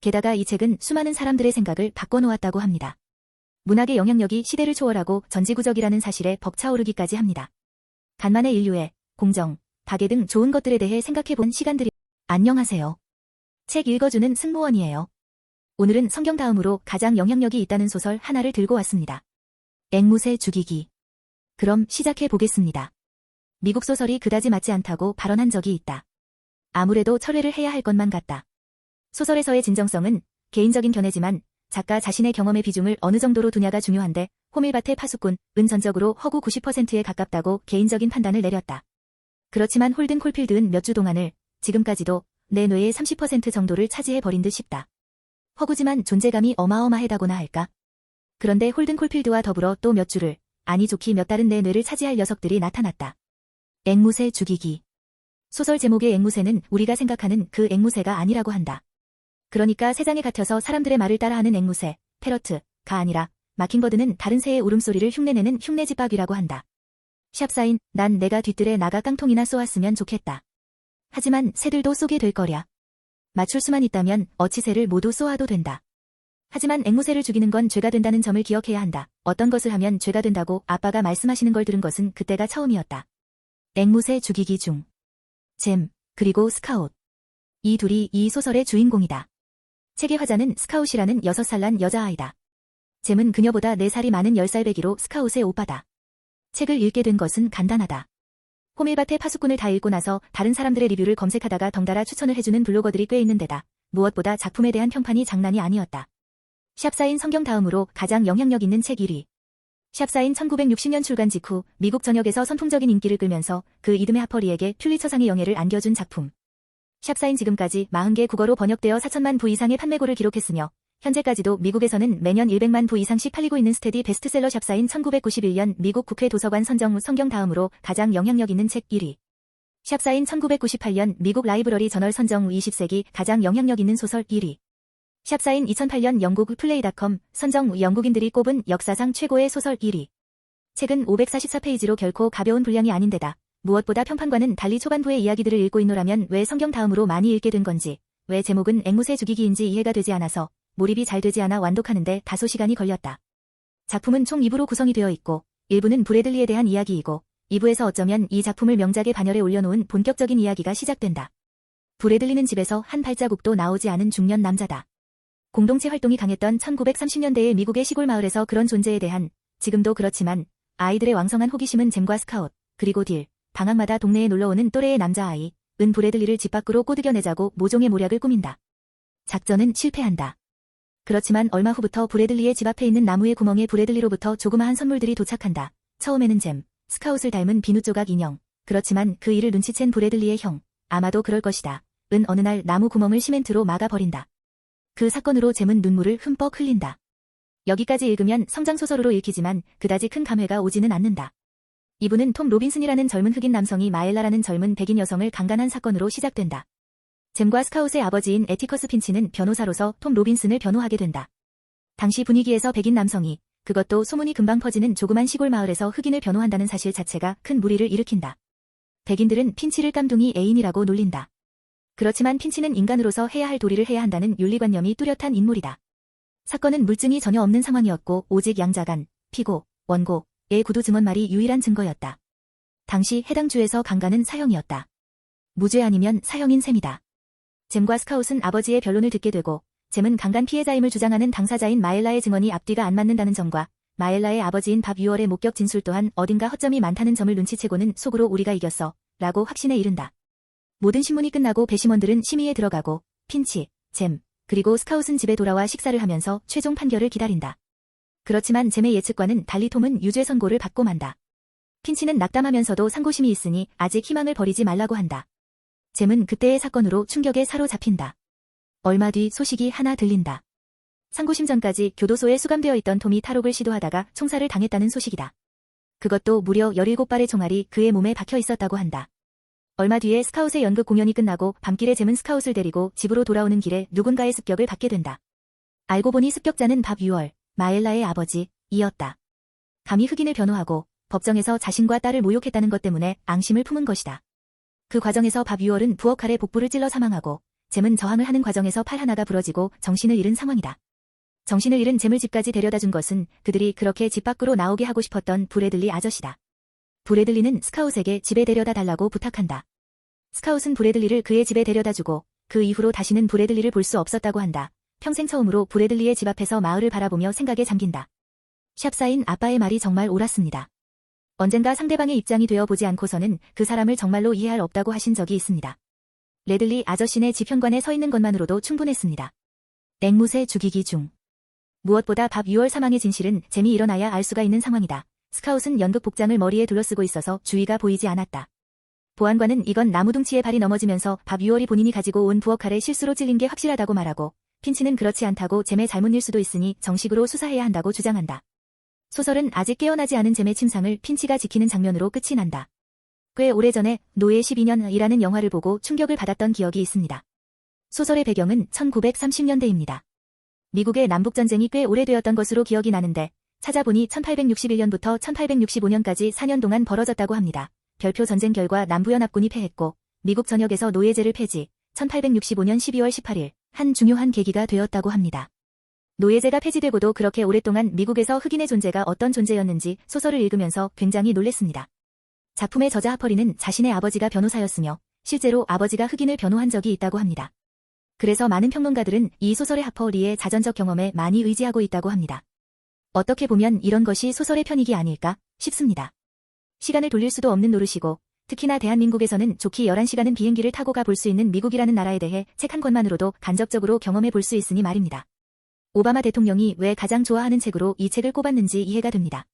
게다가 이 책은 수많은 사람들의 생각을 바꿔놓았다고 합니다. 문학의 영향력이 시대를 초월하고 전지구적이라는 사실에 벅차오르기까지 합니다. 간만에 인류의 공정, 박애 등 좋은 것들에 대해 생각해본 시간들이. 안녕하세요. 책 읽어주는 승무원이에요. 오늘은 성경 다음으로 가장 영향력이 있다는 소설 하나를 들고 왔습니다. 앵무새 죽이기. 그럼 시작해 보겠습니다. 미국 소설이 그다지 맞지 않다고 발언한 적이 있다. 아무래도 철회를 해야 할 것만 같다. 소설에서의 진정성은 개인적인 견해지만 작가 자신의 경험의 비중을 어느 정도로 두냐가 중요한데 호밀밭의 파수꾼은 전적으로 허구 90%에 가깝다고 개인적인 판단을 내렸다. 그렇지만 홀든 콜필드는 몇 주 동안을 지금까지도 내 뇌의 30% 정도를 차지해버린 듯 싶다. 허구지만 존재감이 어마어마하다고나 할까? 그런데 홀든 콜필드와 더불어 또 몇 주를, 아니 좋기 몇 달은 내 뇌를 차지할 녀석들이 나타났다. 앵무새 죽이기. 소설 제목의 앵무새는 우리가 생각하는 그 앵무새가 아니라고 한다. 그러니까 새장에 갇혀서 사람들의 말을 따라하는 앵무새, 패러트가 아니라 마킹버드는 다른 새의 울음소리를 흉내내는 흉내집밥이라고 한다. 샵사인, 난 내가 뒤뜰에 나가 깡통이나 쏘았으면 좋겠다. 하지만 새들도 쏘게 될 거랴. 맞출 수만 있다면 어치 새를 모두 쏘아도 된다. 하지만 앵무새를 죽이는 건 죄가 된다는 점을 기억해야 한다. 어떤 것을 하면 죄가 된다고 아빠가 말씀하시는 걸 들은 것은 그때가 처음이었다. 앵무새 죽이기 중. 잼, 그리고 스카웃. 이 둘이 이 소설의 주인공이다. 책의 화자는 스카웃이라는 6살 난 여자아이다. 잼은 그녀보다 4살이 많은 10살 배기로 스카웃의 오빠다. 책을 읽게 된 것은 간단하다. 호밀밭의 파수꾼을 다 읽고 나서 다른 사람들의 리뷰를 검색하다가 덩달아 추천을 해주는 블로거들이 꽤 있는 데다 무엇보다 작품에 대한 평판이 장난이 아니었다. 샵사인 성경 다음으로 가장 영향력 있는 책 1위. 샵사인 1960년 출간 직후 미국 전역에서 선풍적인 인기를 끌면서 그 이듬해 하퍼리에게 퓰리처상의 영예를 안겨준 작품. 샵사인 지금까지 40개 국어로 번역되어 4천만 부 이상의 판매고를 기록했으며 현재까지도 미국에서는 매년 100만 부 이상씩 팔리고 있는 스테디 베스트셀러. 샵사인 1991년 미국 국회 도서관 선정 후 성경 다음으로 가장 영향력 있는 책 1위. 샵사인 1998년 미국 라이브러리 저널 선정 후 20세기 가장 영향력 있는 소설 1위. 샵사인 2008년 영국 플레이.com 선정 후 영국인들이 꼽은 역사상 최고의 소설 1위. 책은 544페이지로 결코 가벼운 분량이 아닌데다 무엇보다 평판과는 달리 초반부의 이야기들을 읽고 있노라면 왜 성경 다음으로 많이 읽게 된 건지, 왜 제목은 앵무새 죽이기인지 이해가 되지 않아서 몰입이 잘 되지 않아 완독하는데 다소 시간이 걸렸다. 작품은 총 2부로 구성이 되어 있고 1부는 브래들리에 대한 이야기이고 2부에서 어쩌면 이 작품을 명작의 반열에 올려놓은 본격적인 이야기가 시작된다. 브래들리는 집에서 한 발자국도 나오지 않은 중년 남자다. 공동체 활동이 강했던 1930년대의 미국의 시골 마을에서 그런 존재에 대한, 지금도 그렇지만 아이들의 왕성한 호기심은 잼과 스카웃, 그리고 딜, 방학마다 동네에 놀러오는 또래의 남자아이, 브래들리를 집 밖으로 꼬드겨내자고 모종의 모략을 꾸민다. 작전은 실패한다. 그렇지만 얼마 후부터 브래들리의 집 앞에 있는 나무의 구멍에 브래들리로부터 조그마한 선물들이 도착한다. 처음에는 잼, 스카웃을 닮은 비누 조각 인형. 그렇지만 그 일을 눈치챈 브래들리의 형, 아마도 그럴 것이다. 어느 날 나무 구멍을 시멘트로 막아버린다. 그 사건으로 잼은 눈물을 흠뻑 흘린다. 여기까지 읽으면 성장소설으로 읽히지만 그다지 큰 감회가 오지는 않는다. 이부는 톰 로빈슨이라는 젊은 흑인 남성이 마엘라라는 젊은 백인 여성을 강간한 사건으로 시작된다. 잼과 스카웃의 아버지인 에티커스 핀치는 변호사로서 톰 로빈슨을 변호하게 된다. 당시 분위기에서 백인 남성이, 그것도 소문이 금방 퍼지는 조그만 시골 마을에서 흑인을 변호한다는 사실 자체가 큰 무리를 일으킨다. 백인들은 핀치를 깜둥이 애인이라고 놀린다. 그렇지만 핀치는 인간으로서 해야 할 도리를 해야 한다는 윤리관념이 뚜렷한 인물이다. 사건은 물증이 전혀 없는 상황이었고 오직 양자간, 피고, 원고의 구두 증언말이 유일한 증거였다. 당시 해당 주에서 강간은 사형이었다. 무죄 아니면 사형인 셈이다. 잼과 스카웃은 아버지의 변론을 듣게 되고 잼은 강간 피해자임을 주장하는 당사자인 마엘라의 증언이 앞뒤가 안 맞는다는 점과 마엘라의 아버지인 밥 유얼의 목격 진술 또한 어딘가 허점이 많다는 점을 눈치채고는 속으로 우리가 이겼어 라고 확신에 이른다. 모든 신문이 끝나고 배심원들은 심의에 들어가고 핀치, 잼, 그리고 스카웃은 집에 돌아와 식사를 하면서 최종 판결을 기다린다. 그렇지만 잼의 예측과는 달리 톰은 유죄 선고를 받고 만다. 핀치는 낙담하면서도 상고심이 있으니 아직 희망을 버리지 말라고 한다. 잼은 그때의 사건으로 충격에 사로잡힌다. 얼마 뒤 소식이 하나 들린다. 상고심 전까지 교도소에 수감되어 있던 톰이 탈옥을 시도하다가 총살을 당했다는 소식이다. 그것도 무려 17발의 총알이 그의 몸에 박혀 있었다고 한다. 얼마 뒤에 스카웃의 연극 공연이 끝나고 밤길에 잼은 스카웃을 데리고 집으로 돌아오는 길에 누군가의 습격을 받게 된다. 알고 보니 습격자는 밥 유얼, 마엘라의 아버지이었다. 감히 흑인을 변호하고 법정에서 자신과 딸을 모욕했다는 것 때문에 앙심을 품은 것이다. 그 과정에서 밥 유얼은 부엌 칼에 복부를 찔러 사망하고 잼은 저항을 하는 과정에서 팔 하나가 부러지고 정신을 잃은 상황이다. 정신을 잃은 잼을 집까지 데려다 준 것은 그들이 그렇게 집 밖으로 나오게 하고 싶었던 브래들리 아저씨다. 브래들리는 스카웃에게 집에 데려다 달라고 부탁한다. 스카웃은 브래들리를 그의 집에 데려다 주고 그 이후로 다시는 브래들리를 볼 수 없었다고 한다. 평생 처음으로 브래들리의 집 앞에서 마을을 바라보며 생각에 잠긴다. 샵사인 아빠의 말이 정말 옳았습니다. 언젠가 상대방의 입장이 되어 보지 않고서는 그 사람을 정말로 이해할 없다고 하신 적이 있습니다. 레들리 아저씨네 집 현관에 서 있는 것만으로도 충분했습니다. 앵무새 죽이기 중. 무엇보다 밥 6월 사망의 진실은 잼이 일어나야 알 수가 있는 상황이다. 스카웃은 연극 복장을 머리에 둘러쓰고 있어서 주위가 보이지 않았다. 보안관은 이건 나무둥치의 발이 넘어지면서 밥 6월이 본인이 가지고 온 부엌칼에 실수로 찔린 게 확실하다고 말하고 핀치는 그렇지 않다고 잼의 잘못일 수도 있으니 정식으로 수사해야 한다고 주장한다. 소설은 아직 깨어나지 않은 잼의 침상을 핀치가 지키는 장면으로 끝이 난다. 꽤 오래전에 노예 12년이라는 영화를 보고 충격을 받았던 기억이 있습니다. 소설의 배경은 1930년대입니다. 미국의 남북전쟁이 꽤 오래되었던 것으로 기억이 나는데 찾아보니 1861년부터 1865년까지 4년 동안 벌어졌다고 합니다. 별표 전쟁 결과 남부연합군이 패했고 미국 전역에서 노예제를 폐지, 1865년 12월 18일 한 중요한 계기가 되었다고 합니다. 노예제가 폐지되고도 그렇게 오랫동안 미국에서 흑인의 존재가 어떤 존재였는지 소설을 읽으면서 굉장히 놀랬습니다. 작품의 저자 하퍼리는 자신의 아버지가 변호사였으며 실제로 아버지가 흑인을 변호한 적이 있다고 합니다. 그래서 많은 평론가들은 이 소설의 하퍼리의 자전적 경험에 많이 의지하고 있다고 합니다. 어떻게 보면 이런 것이 소설의 편익이 아닐까 싶습니다. 시간을 돌릴 수도 없는 노릇이고 특히나 대한민국에서는 좋기 11시간은 비행기를 타고 가 볼 수 있는 미국이라는 나라에 대해 책 한 권만으로도 간접적으로 경험해 볼 수 있으니 말입니다. 오바마 대통령이 왜 가장 좋아하는 책으로 이 책을 꼽았는지 이해가 됩니다.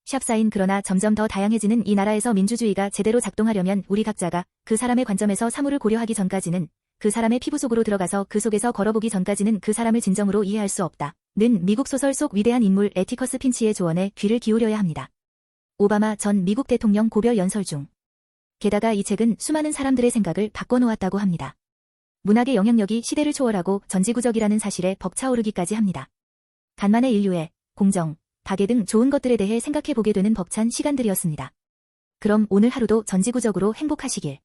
샵사인 그러나 점점 더 다양해지는 이 나라에서 민주주의가 제대로 작동하려면 우리 각자가 그 사람의 관점에서 사물을 고려하기 전까지는 그 사람의 피부 속으로 들어가서 그 속에서 걸어보기 전까지는 그 사람을 진정으로 이해할 수 없다. 는 미국 소설 속 위대한 인물 에티커스 핀치의 조언에 귀를 기울여야 합니다. 오바마 전 미국 대통령 고별 연설 중. 게다가 이 책은 수많은 사람들의 생각을 바꿔놓았다고 합니다. 문학의 영향력이 시대를 초월하고 전지구적이라는 사실에 벅차오르기까지 합니다. 간만에 인류의 공정, 박애 등 좋은 것들에 대해 생각해보게 되는 벅찬 시간들이었습니다. 그럼 오늘 하루도 전지구적으로 행복하시길.